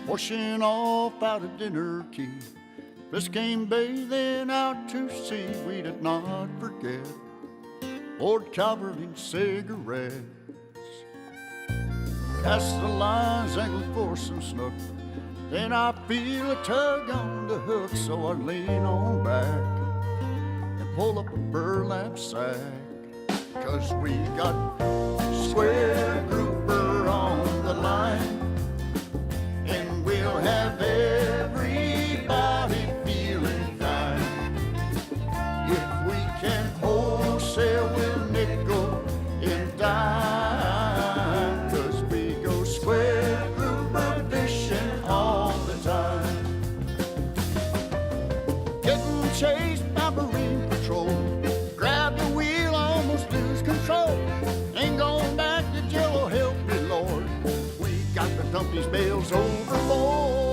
washing off out of dinner key. Bliss came bathing out to sea, we did not forget Lord Calvert and cigarettes. Cast the lines, angled for some snook, then I feel a tug on the hook, so I lean on back and pull up a burlap sack. 'Cause we got square grouper on the line, and we'll have everybody feeling fine. If we can wholesale, we'll nickel and dime, 'cause we go square grouper fishing all the time. Getting chased by Marine Patrol, grab the wheel, almost lose control. Ain't going back to jail, oh help me Lord, we got to dump these bales overboard.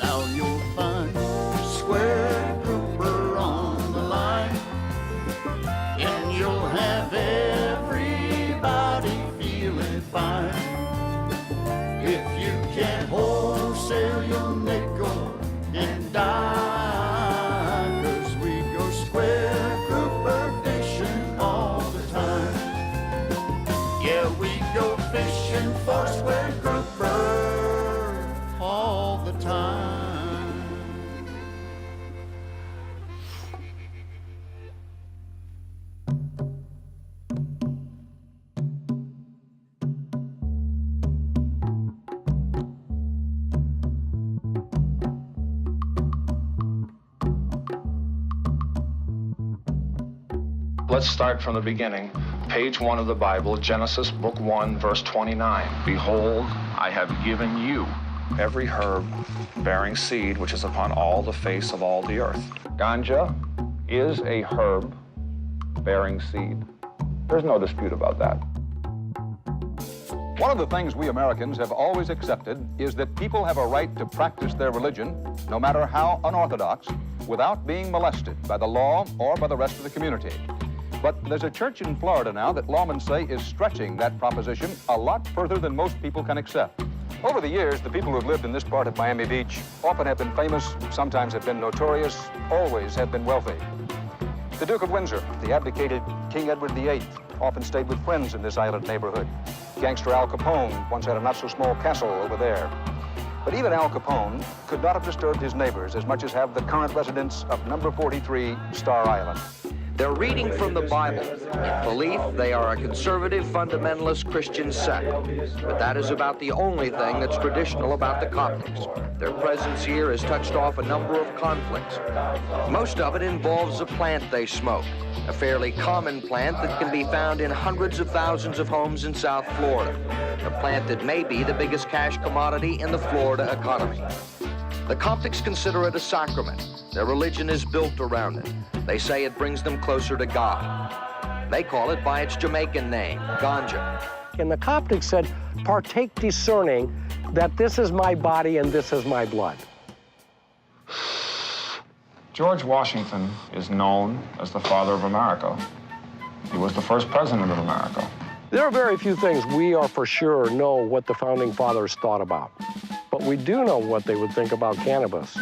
Now you'll find square grouper on the line, and you'll have everybody feeling fine. If you can wholesale your nickel and dime, 'cause we go square grouper fishing all the time. Yeah, we go fishing for square grouper all the time. Let's start from the beginning. Page 1 of the Bible, Genesis book 1, verse 29. Behold, I have given you every herb bearing seed which is upon all the face of all the earth. Ganja is a herb bearing seed. There's no dispute about that. One of the things we Americans have always accepted is that people have a right to practice their religion, no matter how unorthodox, without being molested by the law or by the rest of the community. But there's a church in Florida now that lawmen say is stretching that proposition a lot further than most people can accept. Over the years, the people who have lived in this part of Miami Beach often have been famous, sometimes have been notorious, always have been wealthy. The Duke of Windsor, the abdicated King Edward VIII, often stayed with friends in this island neighborhood. Gangster Al Capone once had a not-so-small castle over there. But even Al Capone could not have disturbed his neighbors as much as have the current residents of number 43, Star Island. They're reading from the Bible. In belief, they are a conservative, fundamentalist Christian sect. But that is about the only thing that's traditional about the Coptics. Their presence here has touched off a number of conflicts. Most of it involves a plant they smoke, a fairly common plant that can be found in hundreds of thousands of homes in South Florida, a plant that may be the biggest cash commodity in the Florida economy. The Coptics consider it a sacrament. Their religion is built around it. They say it brings them closer to God. They call it by its Jamaican name, Ganja. And the Coptics said, partake discerning that this is my body and this is my blood. George Washington is known as the father of America. He was the first president of America. There are very few things we are for sure know what the Founding Fathers thought about. But we do know what they would think about cannabis.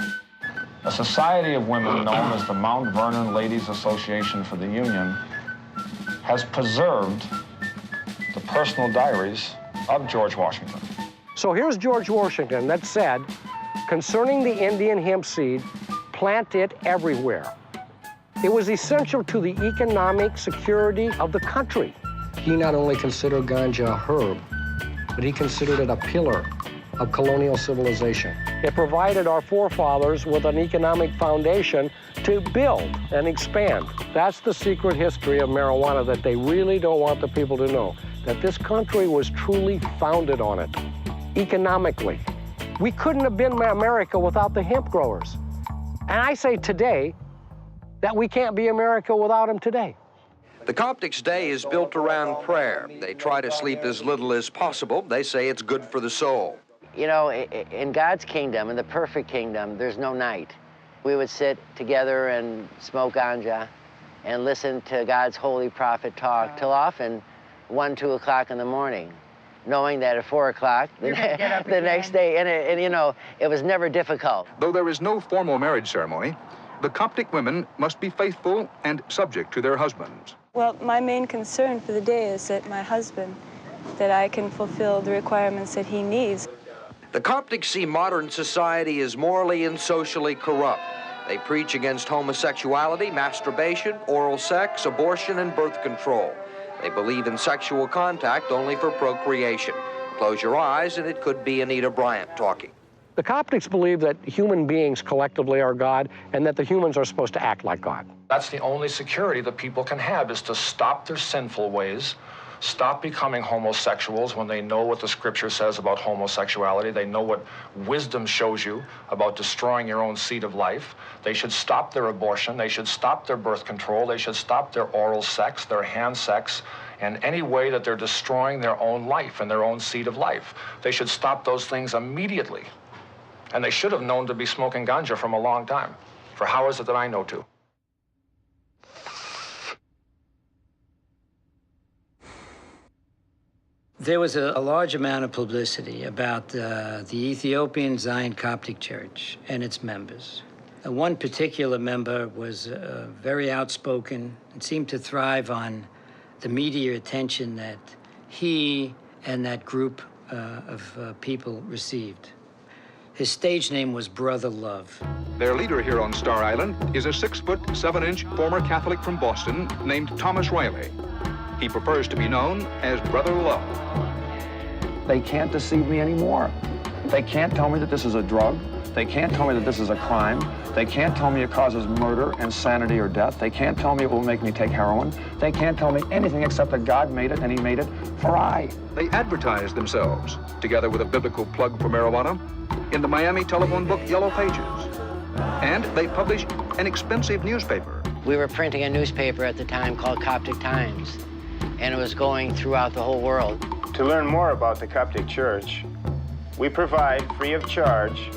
A society of women known as the Mount Vernon Ladies Association for the Union has preserved the personal diaries of George Washington. So here's George Washington that said, concerning the Indian hemp seed, plant it everywhere. It was essential to the economic security of the country. He not only considered ganja a herb, but he considered it a pillar of colonial civilization. It provided our forefathers with an economic foundation to build and expand. That's the secret history of marijuana that they really don't want the people to know, that this country was truly founded on it, economically. We couldn't have been America without the hemp growers. And I say today that we can't be America without them today. The Coptics' day is built around prayer. They try to sleep as little as possible. They say it's good for the soul. You know, in God's kingdom, in the perfect kingdom, there's no night. We would sit together and smoke ganja and listen to God's holy prophet talk till often 1, 2 o'clock in the morning, knowing that at 4 o'clock the next day, and you know, it was never difficult. Though there is no formal marriage ceremony, the Coptic women must be faithful and subject to their husbands. Well, my main concern for the day is that my husband, that I can fulfill the requirements that he needs. The Coptics see modern society as morally and socially corrupt. They preach against homosexuality, masturbation, oral sex, abortion, and birth control. They believe in sexual contact only for procreation. Close your eyes and it could be Anita Bryant talking. The Coptics believe that human beings collectively are God and that the humans are supposed to act like God. That's the only security that people can have, is to stop their sinful ways, stop becoming homosexuals when they know what the scripture says about homosexuality. They know what wisdom shows you about destroying your own seed of life. They should stop their abortion. They should stop their birth control. They should stop their oral sex, their hand sex, and any way that they're destroying their own life and their own seed of life. They should stop those things immediately. And they should have known to be smoking ganja from a long time. For how is it that I know to? There was a large amount of publicity about the Ethiopian Zion Coptic Church and its members. One particular member was very outspoken and seemed to thrive on the media attention that he and that group of people received. His stage name was Brother Love. Their leader here on Star Island is a 6-foot, 7-inch former Catholic from Boston named Thomas Riley. He prefers to be known as Brother Love. They can't deceive me anymore. They can't tell me that this is a drug. They can't tell me that this is a crime. They can't tell me it causes murder, insanity, or death. They can't tell me it will make me take heroin. They can't tell me anything except that God made it, and he made it for I. They advertise themselves, together with a biblical plug for marijuana, in the Miami telephone book Yellow Pages. And they publish an expensive newspaper. We were printing a newspaper at the time called Coptic Times, and it was going throughout the whole world. To learn more about the Coptic Church, we provide free of charge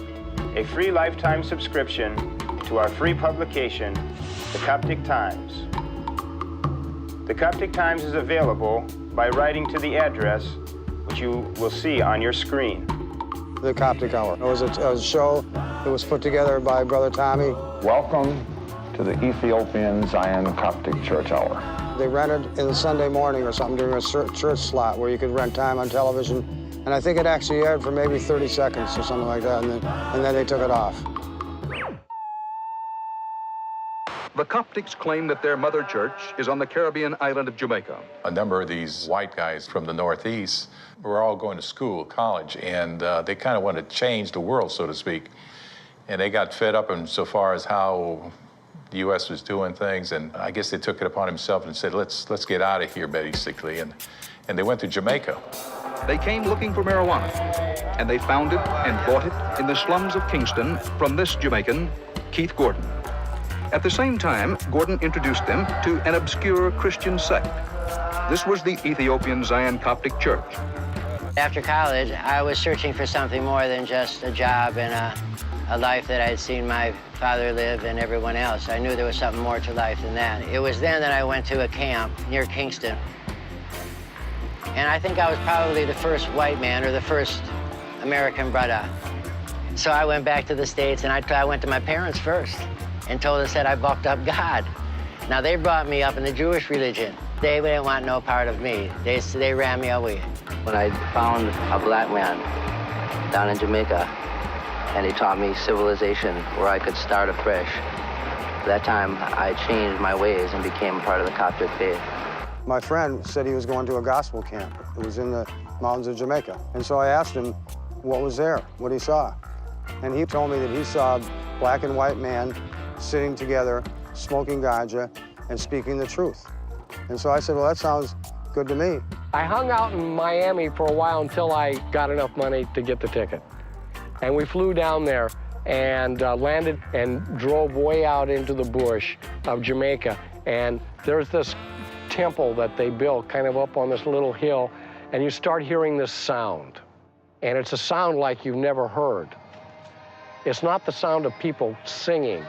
a free lifetime subscription to our free publication, The Coptic Times. The Coptic Times is available by writing to the address which you will see on your screen. The Coptic Hour. It was a show that was put together by Brother Tommy. Welcome to the Ethiopian Zion Coptic Church Hour. They rented in Sunday morning or something during a church slot where you could rent time on television. And I think it actually aired for maybe 30 seconds or something like that, and then they took it off. The Coptics claim that their mother church is on the Caribbean island of Jamaica. A number of these white guys from the Northeast were all going to school, college, and they kind of wanted to change the world, so to speak. And they got fed up insofar as how the U.S. was doing things, and I guess they took it upon themselves and said, let's get out of here, basically, and they went to Jamaica. They came looking for marijuana, and they found it and bought it in the slums of Kingston from this Jamaican, Keith Gordon. At the same time, Gordon introduced them to an obscure Christian sect. This was the Ethiopian Zion Coptic Church. After college, I was searching for something more than just a job and a life that I had seen my father live and everyone else. I knew there was something more to life than that. It was then that I went to a camp near Kingston. And I think I was probably the first white man or the first American brother. So I went back to the States and I went to my parents first and told us that I bucked up God. Now they brought me up in the Jewish religion. They didn't want no part of me. They ran me away. When I found a black man down in Jamaica and he taught me civilization where I could start afresh, at that time I changed my ways and became part of the Coptic faith. My friend said he was going to a gospel camp. It was in the mountains of Jamaica. And so I asked him what was there, what he saw. And he told me that he saw a black and white man sitting together, smoking ganja, and speaking the truth. And so I said, well, that sounds good to me. I hung out in Miami for a while until I got enough money to get the ticket. And we flew down there and landed and drove way out into the bush of Jamaica. And there's this temple that they built kind of up on this little hill, and you start hearing this sound. And it's a sound like you've never heard. It's not the sound of people singing.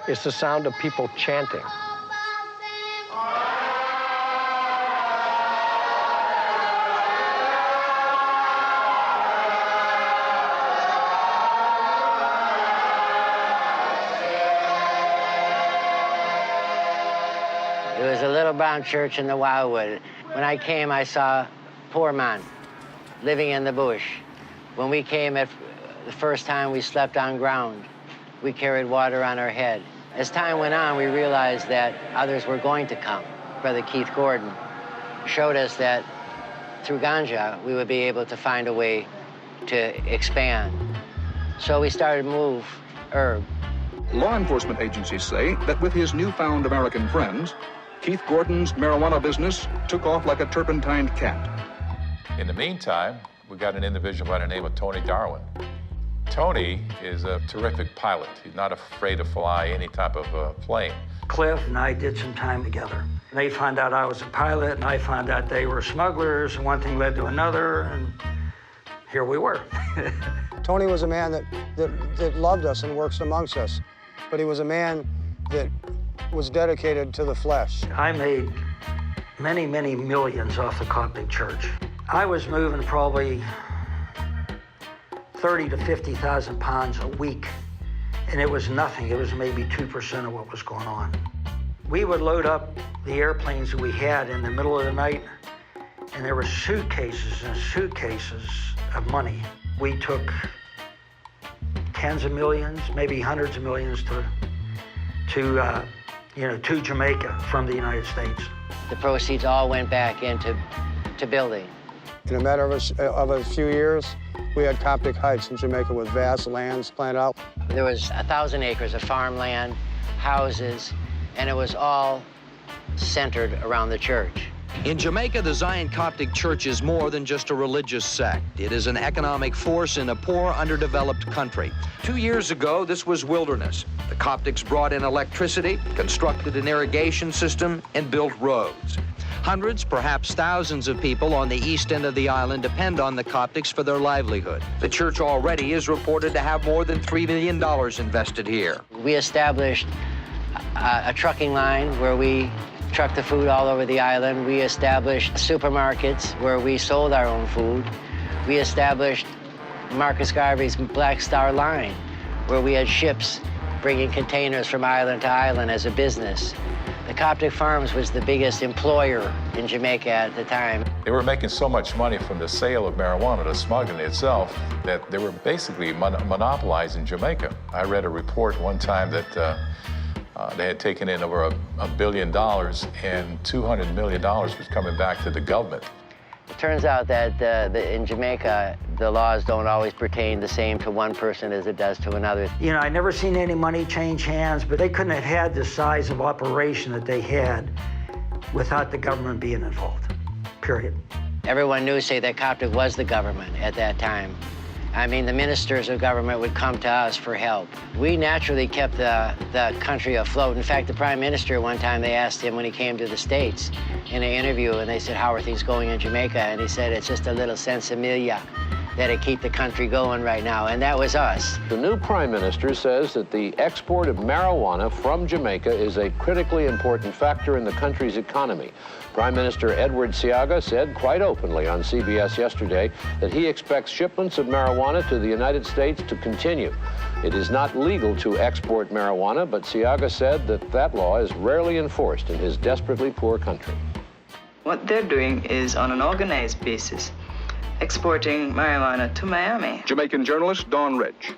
It's the sound of people chanting. It was a little brown church in the Wildwood. When I came, I saw poor man living in the bush. When we came the first time, we slept on ground. We carried water on our head. As time went on, we realized that others were going to come. Brother Keith Gordon showed us that through Ganja, we would be able to find a way to expand. So we started to move herb. Law enforcement agencies say that with his newfound American friends, Keith Gordon's marijuana business took off like a turpentined cat. In the meantime, we got an individual by the name of Tony Darwin. Tony is a terrific pilot. He's not afraid to fly any type of plane. Cliff and I did some time together. They found out I was a pilot, and I found out they were smugglers, and one thing led to another, and here we were. Tony was a man that loved us and works amongst us, but he was a man that was dedicated to the flesh. I made many, many millions off the Coptic Church. I was moving probably 30 to 50,000 pounds a week, and it was nothing. It was maybe 2% of what was going on. We would load up the airplanes that we had in the middle of the night, and there were suitcases and suitcases of money. We took tens of millions, maybe hundreds of millions to Jamaica from the United States. The proceeds all went back into building. In a matter of a few years, we had Coptic Heights in Jamaica with vast lands planned out. There was 1,000 acres of farmland, houses, and it was all centered around the church. In Jamaica, the Zion Coptic Church is more than just a religious sect. It is an economic force in a poor, underdeveloped country. 2 years ago, this was wilderness. The Coptics brought in electricity, constructed an irrigation system, and built roads. Hundreds, perhaps thousands of people on the east end of the island depend on the Coptics for their livelihood. The church already is reported to have more than $3 million invested here. We established a trucking line where we trucked the food all over the island. We established supermarkets where we sold our own food. We established Marcus Garvey's Black Star Line, where we had ships bringing containers from island to island as a business. The Coptic Farms was the biggest employer in Jamaica at the time. They were making so much money from the sale of marijuana, the smuggling itself, that they were basically monopolizing Jamaica. I read a report one time that they had taken in over $1 billion, and $200 million was coming back to the government. It turns out that in Jamaica, the laws don't always pertain the same to one person as it does to another. You know, I never seen any money change hands, but they couldn't have had the size of operation that they had without the government being involved, period. Everyone knew, say, that Coptic was the government at that time. I mean, the ministers of government would come to us for help. We naturally kept the country afloat. In fact, the Prime Minister, one time, they asked him when he came to the States in an interview, and they said, how are things going in Jamaica? And he said, it's just a little sensimilia that'll keep the country going right now, and that was us. The new Prime Minister says that the export of marijuana from Jamaica is a critically important factor in the country's economy. Prime Minister Edward Seaga said quite openly on CBS yesterday that he expects shipments of marijuana to the United States to continue. It is not legal to export marijuana, but Seaga said that that law is rarely enforced in his desperately poor country. What they're doing is on an organized basis, exporting marijuana to Miami. Jamaican journalist Dawn Rich.